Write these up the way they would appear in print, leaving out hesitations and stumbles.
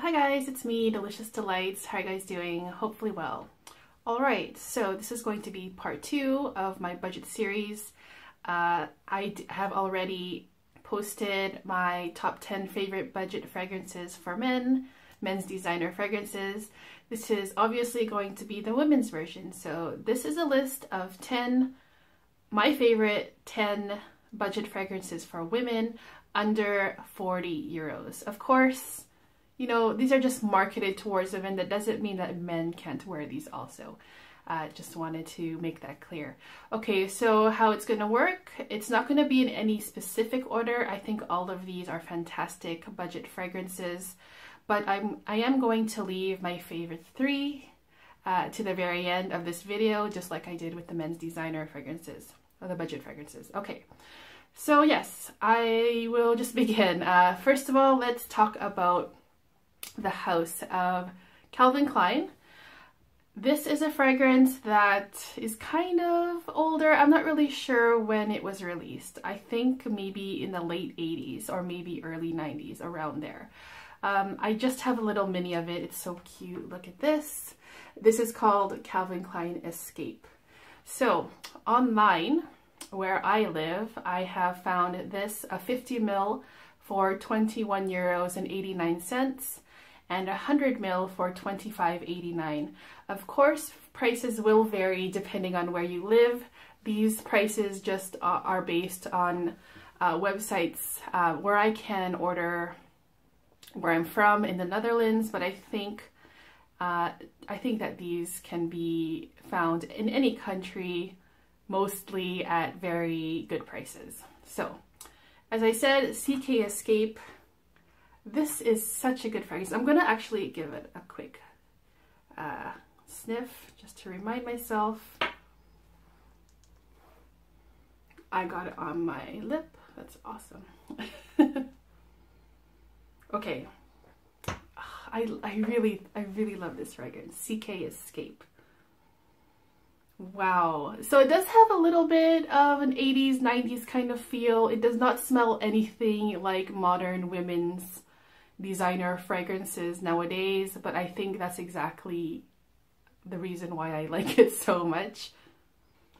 Hi guys, it's me, Delicious Delights. How are you guys doing? Hopefully well. Alright, so this is going to be part 2 of my budget series. I have already posted my top 10 favorite budget fragrances for men's designer fragrances. This is obviously going to be the women's version. So this is a list of my favorite 10 budget fragrances for women under 40 euros. Of course, you know, these are just marketed towards women. That doesn't mean that men can't wear these also. Just wanted to make that clear. Okay, so how it's going to work, it's not going to be in any specific order. I think all of these are fantastic budget fragrances, but I am going to leave my favorite 3 to the very end of this video, just like I did with the men's designer fragrances, or the budget fragrances. Okay, so yes, I will just begin. First of all, let's talk about the house of Calvin Klein. This is a fragrance that is kind of older. I'm not really sure when it was released. I think maybe in the late 80s or maybe early 90s, around there. I just have a little mini of it. It's so cute. Look at this. This is called Calvin Klein Escape. So online, where I live, I have found this, a 50 ml for 21 euros and 89 cents. And 100 ml for 25.89. Of course, prices will vary depending on where you live. These prices just are based on websites where I can order where I'm from in the Netherlands, but I think that these can be found in any country, mostly at very good prices. So, as I said, Chique Escape. This is such a good fragrance. I'm going to actually give it a quick sniff just to remind myself. I got it on my lip. That's awesome. Okay. I really love this fragrance. Chique Escape. Wow. So it does have a little bit of an 80s, 90s kind of feel. It does not smell anything like modern women's designer fragrances nowadays, but I think that's exactly the reason why I like it so much.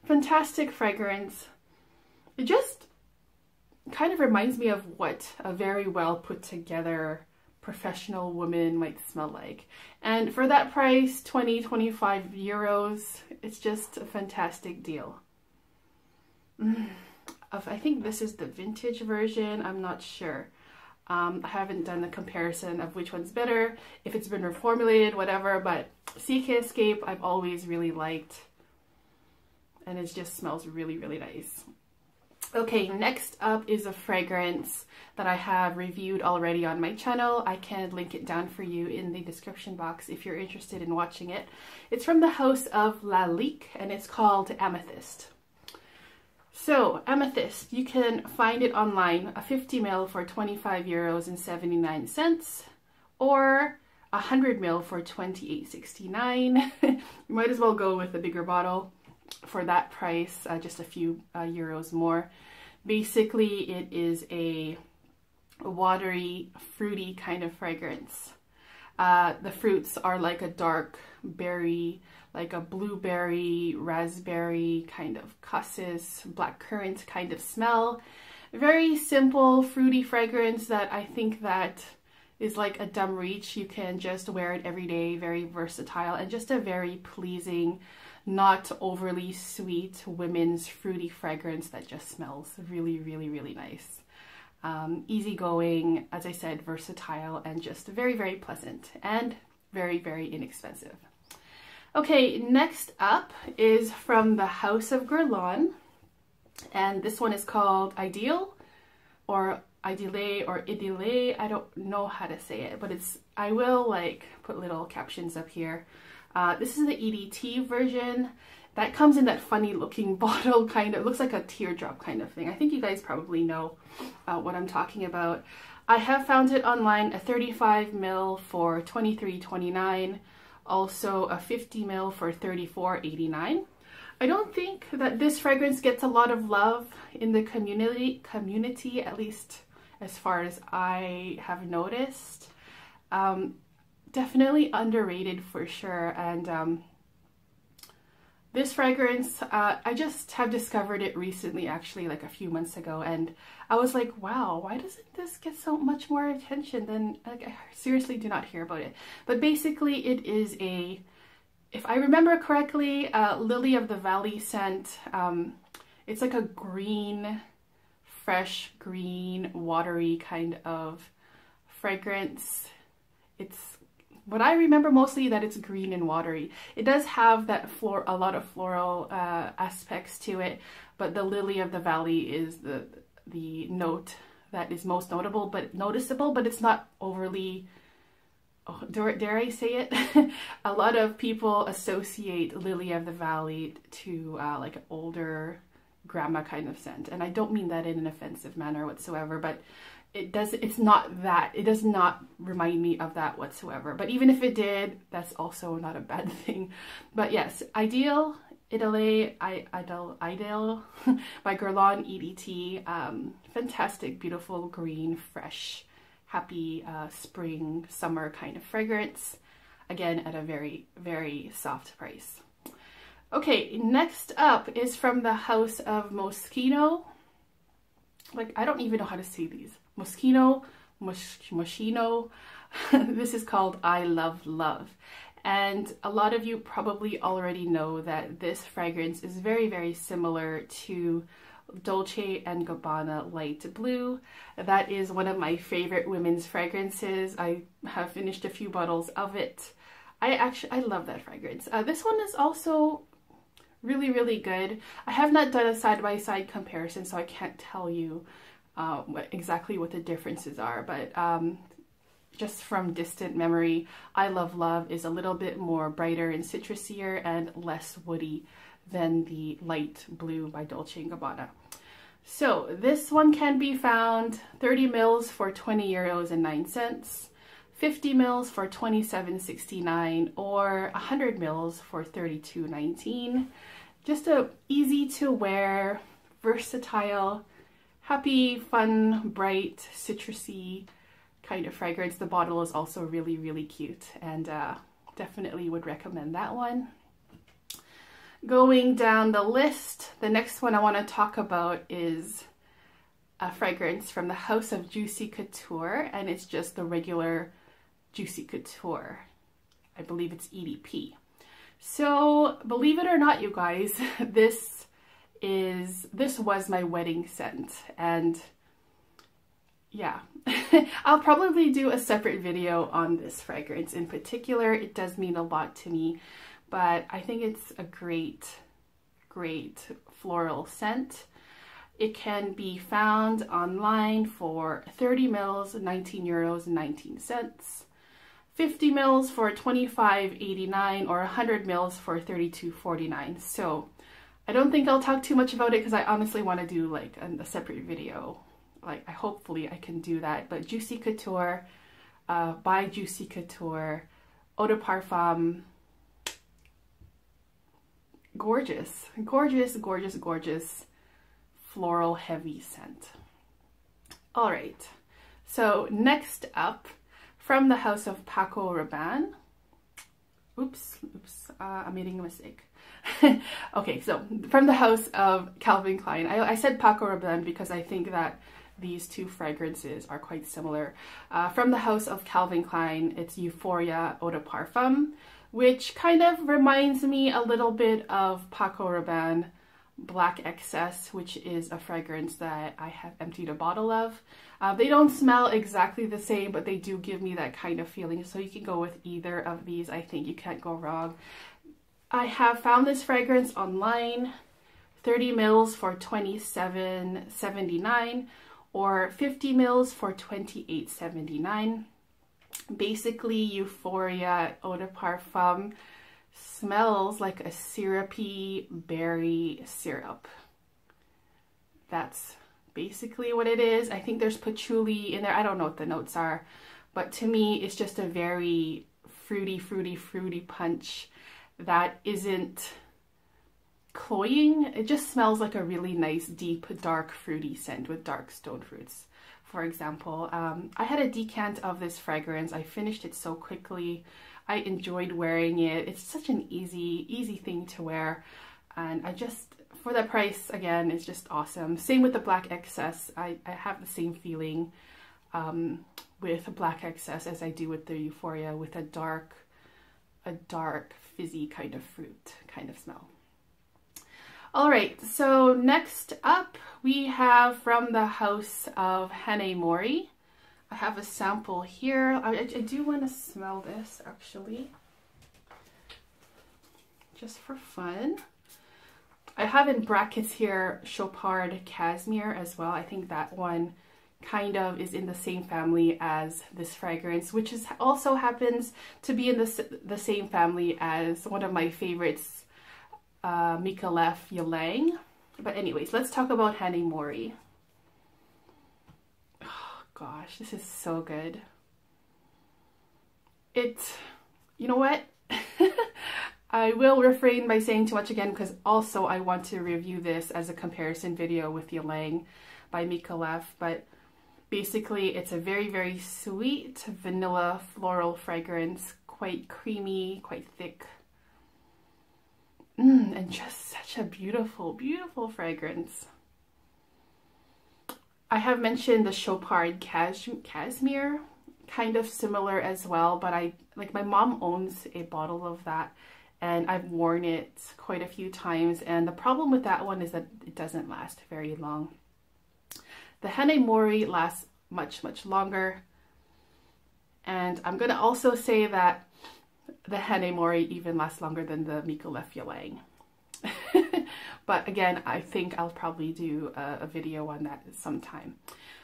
Fantastic fragrance. It just kind of reminds me of what a very well put together professional woman might smell like. And for that price, 25 euros, it's just a fantastic deal. I think this is the vintage version. I'm not sure. I haven't done a comparison of which one's better, if it's been reformulated, whatever, but Chique Escape I've always really liked, and it just smells really, really nice. Okay, next up is a fragrance that I have reviewed already on my channel. I can link it down for you in the description box if you're interested in watching it. It's from the house of Lalique, and it's called Amethyst. So, Amethyst, you can find it online, a 50 ml for 25 euros and 79 cents, or 100 ml for 28.69. You might as well go with the bigger bottle for that price, just a few euros more. Basically, it is a watery, fruity kind of fragrance. The fruits are like a dark berry, like a blueberry, raspberry, kind of cassis, blackcurrant kind of smell. Very simple, fruity fragrance that I think that is like a dumb reach. You can just wear it every day, very versatile, and just a very pleasing, not overly sweet women's fruity fragrance that just smells really, really, really nice. Easygoing, as I said, versatile, and just very, very pleasant, and very, very inexpensive. Okay, next up is from the house of Guerlain, and this one is called Idylle, or Idylle, or Idylle. I don't know how to say it, but I will like put little captions up here. This is the EDT version that comes in that funny looking bottle, kind of, it looks like a teardrop kind of thing. I think you guys probably know what I'm talking about. I have found it online, a 35 ml for 23.29, also a 50 ml for 34.89. I don't think that this fragrance gets a lot of love in the community, at least as far as I have noticed. definitely underrated for sure. And this fragrance, I just have discovered it recently, actually, like a few months ago, and I was like, wow, why doesn't this get so much more attention than, like, I seriously do not hear about it. But basically it is a, if I remember correctly, Lily of the Valley scent. It's like a green, fresh green, watery kind of fragrance. It's what I remember mostly, that it's green and watery. It does have that a lot of floral aspects to it, but the Lily of the Valley is the note that is most noticeable, but it's not overly, oh, dare I say it? A lot of people associate Lily of the Valley to like an older grandma kind of scent, and I don't mean that in an offensive manner whatsoever, but it does not remind me of that whatsoever. But even if it did, that's also not a bad thing. But yes, Idylle by Guerlain EDT. Fantastic, beautiful, green, fresh, happy spring, summer kind of fragrance. Again, at a very, very soft price. Okay, next up is from the house of Moschino. Like, I don't even know how to say these. Moschino. This is called I Love Love. And a lot of you probably already know that this fragrance is very, very similar to Dolce & Gabbana Light Blue. That is one of my favorite women's fragrances. I have finished a few bottles of it. I love that fragrance. This one is also really, really good. I have not done a side-by-side comparison, so I can't tell you exactly what the differences are, but just from distant memory, I Love Love is a little bit more brighter and citrusier and less woody than the Light Blue by Dolce & Gabbana. So this one can be found 30 mils for 20 euros and 9 cents, 50 mils for 27.69, or 100 mils for 32.19. Just a easy to wear, versatile, happy, fun, bright, citrusy kind of fragrance. The bottle is also really, really cute, and definitely would recommend that one. Going down the list, the next one I want to talk about is a fragrance from the house of Juicy Couture, and it's just the regular Juicy Couture. I believe it's EDP. So believe it or not, you guys, this was my wedding scent, and yeah, I'll probably do a separate video on this fragrance in particular. It does mean a lot to me, but I think it's a great, great floral scent. It can be found online for 30 mils, 19 euros and 19 cents. 50 mils for 25.89, or 100 mils for 32.49. So I don't think I'll talk too much about it because I honestly want to do like a separate video. Like, hopefully I can do that. But Juicy Couture, by Juicy Couture, Eau de Parfum. Gorgeous, gorgeous, gorgeous, gorgeous, floral heavy scent. All right, so next up, from the house of Paco Rabanne. Oops, I'm making a mistake. Okay, so from the house of Calvin Klein. I said Paco Rabanne because I think that these two fragrances are quite similar. From the house of Calvin Klein, it's Euphoria Eau de Parfum, which kind of reminds me a little bit of Paco Rabanne Black Excess, which is a fragrance that I have emptied a bottle of. They don't smell exactly the same, but they do give me that kind of feeling. So you can go with either of these. I think you can't go wrong. I have found this fragrance online, 30 mils for 27.79, or 50 mils for 28.79. Basically, Euphoria Eau de Parfum smells like a syrupy berry syrup. That's basically what it is. I think there's patchouli in there. I don't know what the notes are, but to me, it's just a very fruity, fruity, fruity punch that isn't cloying. It just smells like a really nice, deep, dark, fruity scent with dark stone fruits. for example. I had a decant of this fragrance. I finished it so quickly. I enjoyed wearing it. It's such an easy thing to wear. And I just, for that price, again, it's just awesome. Same with the Black Excess. I have the same feeling with Black Excess as I do with the Euphoria, with a dark fizzy kind of fruit kind of smell. All right, so next up we have from the house of Hanae Mori. I have a sample here. I do want to smell this actually, just for fun. I have in brackets here Chopard Cashmere as well. I think that one kind of is in the same family as this fragrance, which is also happens to be in the same family as one of my favorites, Miyake Guerlain. But anyways, let's talk about Hanae Mori. Oh gosh, this is so good. You know what? I will refrain by saying too much again, because also I want to review this as a comparison video with Guerlain by Miyake, but basically it's a very sweet vanilla floral fragrance, quite creamy, quite thick, and just such a beautiful fragrance. I have mentioned the Chopard Cashmere, kind of similar as well, but my mom owns a bottle of that and I've worn it quite a few times, and the problem with that one is that it doesn't last very long. The Hanae Mori lasts much longer, and I'm gonna also say that the Hanae Mori even lasts longer than the Miyake Guerlain. But again, I think I'll probably do a video on that sometime.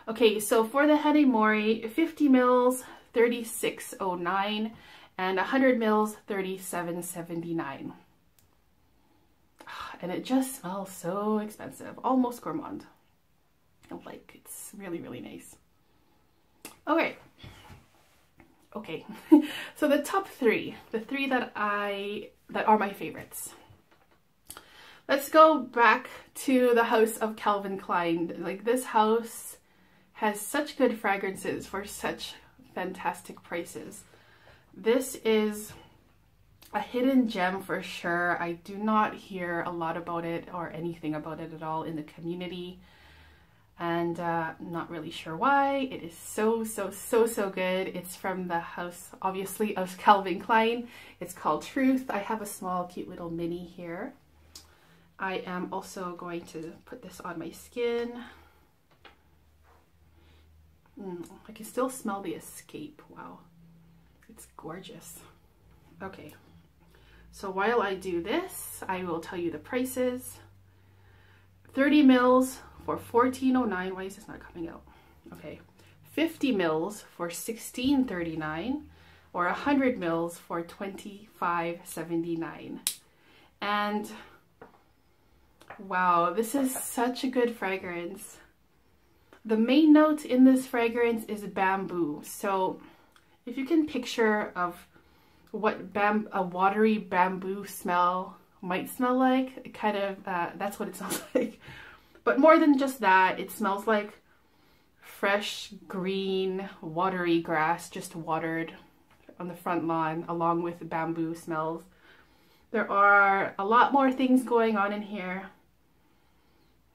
Okay, so for the Hanae Mori, 50 mils, $36.09, and 100 mils, $37.79. And it just smells so expensive, almost gourmand. Like, it's really nice. Okay. So the top three, the three that are my favorites. Let's go back to the house of Calvin Klein. Like, this house has such good fragrances for such fantastic prices. This is a hidden gem for sure. I do not hear a lot about it or anything about it at all in the community, and not really sure why. It is so good. It's from the house, obviously, of Calvin Klein. It's called Truth. I have a small cute little mini here. I am also going to put this on my skin. I can still smell the escape. Wow, it's gorgeous. Okay, so while I do this, I will tell you the prices. 30 mils for $14.09. Why is this not coming out? Okay, 50 mils for $16.39, or 100 mils for $25.79. And wow, this is such a good fragrance. The main note in this fragrance is bamboo. So if you can picture of what a watery bamboo smell might smell like, it kind of, that's what it smells like. But more than just that, it smells like fresh, green, watery grass, just watered on the front lawn, along with bamboo smells. There are a lot more things going on in here,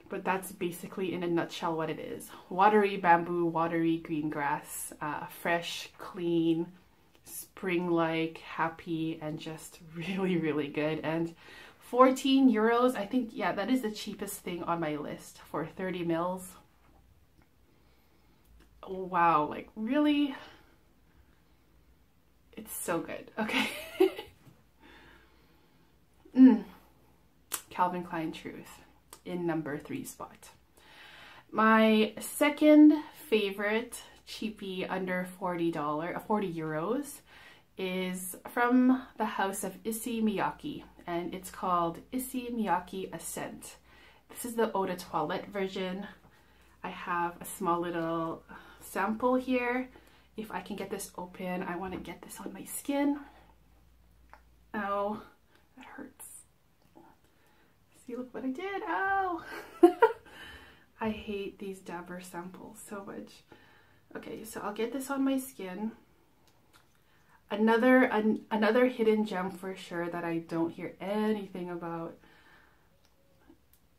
but that's basically in a nutshell what it is. Watery bamboo, watery green grass, fresh, clean, spring-like, happy, and just really good. And 14 euros, I think, yeah, that is the cheapest thing on my list for 30 mils. Wow, like really, it's so good. Okay. Calvin Klein Truth in number 3 spot. My second favorite cheapie under $40 euros is from the house of Issey Miyake, and it's called Issey Miyake Ascent. This is the eau de toilette version. I have a small little sample here. If I can get this open, I want to get this on my skin. Ow, that hurts. See, look what I did. Ow. I hate these dabber samples so much. Okay, so I'll get this on my skin. Another hidden gem for sure that I don't hear anything about,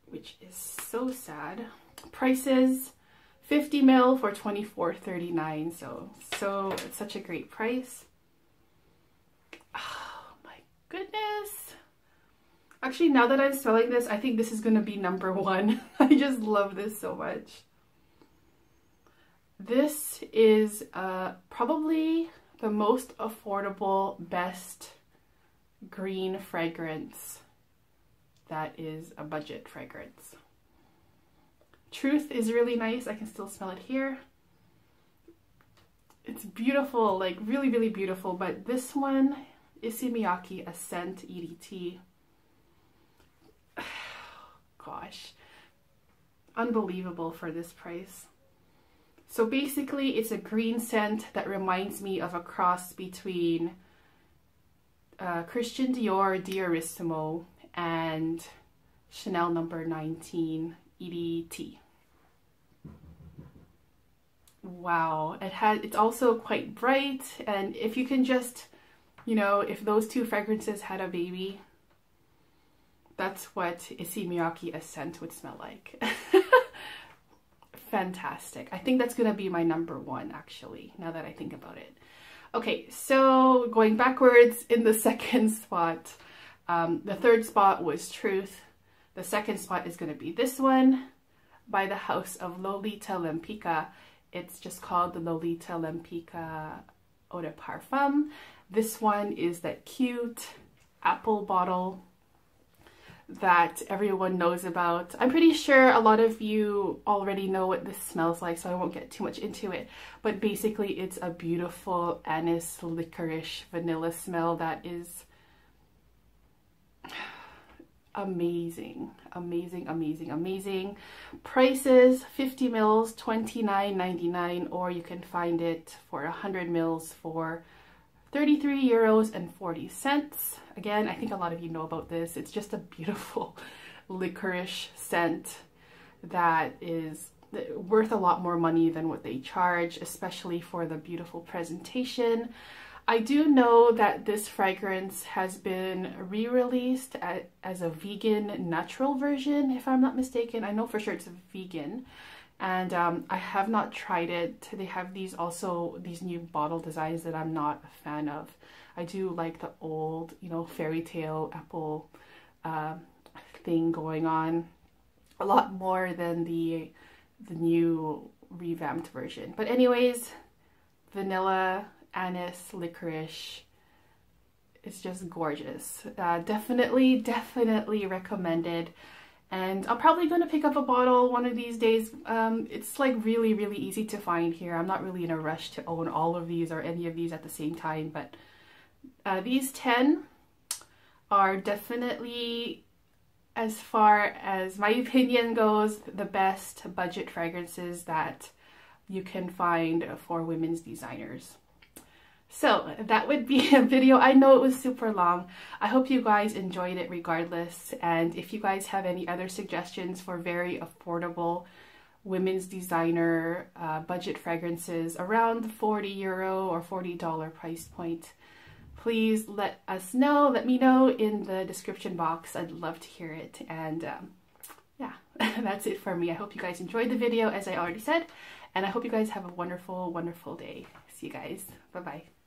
which is so sad. Prices 50 ml for $24.39. So it's such a great price. Oh my goodness. Actually, now that I'm smelling this, I think this is gonna be number one. I just love this so much. This is probably the most affordable, best green fragrance that is a budget fragrance. Truth is really nice. I can still smell it here. It's beautiful, like really, really beautiful. But this one, Issey Miyake Ascent EDT. Gosh, unbelievable for this price. So basically it's a green scent that reminds me of a cross between Christian Dior Diorissimo and Chanel No. 19 EDT. Wow, it's also quite bright, and if you can just, you know, if those two fragrances had a baby, that's what Issey Miyake Ascent would smell like. Fantastic. I think that's gonna be my number one, actually, now that I think about it. Okay, so going backwards in the second spot, the third spot was Truth. The second spot is gonna be this one by the house of Lolita Lempicka. It's just called the Lolita Lempicka Eau de Parfum. This one is that cute apple bottle that everyone knows about. I'm pretty sure a lot of you already know what this smells like, so I won't get too much into it. But basically it's a beautiful anise licorice vanilla smell that is amazing, amazing, amazing, amazing. Prices 50 mils, $29.99, or you can find it for 100 mils for €33.40. Again, I think a lot of you know about this. It's just a beautiful licorice scent that is worth a lot more money than what they charge, especially for the beautiful presentation. I do know that this fragrance has been re-released as a vegan natural version, if I'm not mistaken. I know for sure it's vegan. And I have not tried it. They have these new bottle designs that I'm not a fan of. I do like the old, you know, fairy tale apple thing going on a lot more than the new revamped version. But anyways, vanilla, anise, licorice, it's just gorgeous. Definitely recommended. And I'm probably going to pick up a bottle one of these days. It's like really, really easy to find here. I'm not really in a rush to own all of these or any of these at the same time, but these 10 are definitely, as far as my opinion goes, the best budget fragrances that you can find for women's designers. So that would be a video. I know it was super long. I hope you guys enjoyed it regardless. And if you guys have any other suggestions for very affordable women's designer budget fragrances around the €40 or $40 price point, please let us know. Let me know in the description box. I'd love to hear it. And yeah, that's it for me. I hope you guys enjoyed the video, as I already said. And I hope you guys have a wonderful, wonderful day. See you guys. Bye-bye.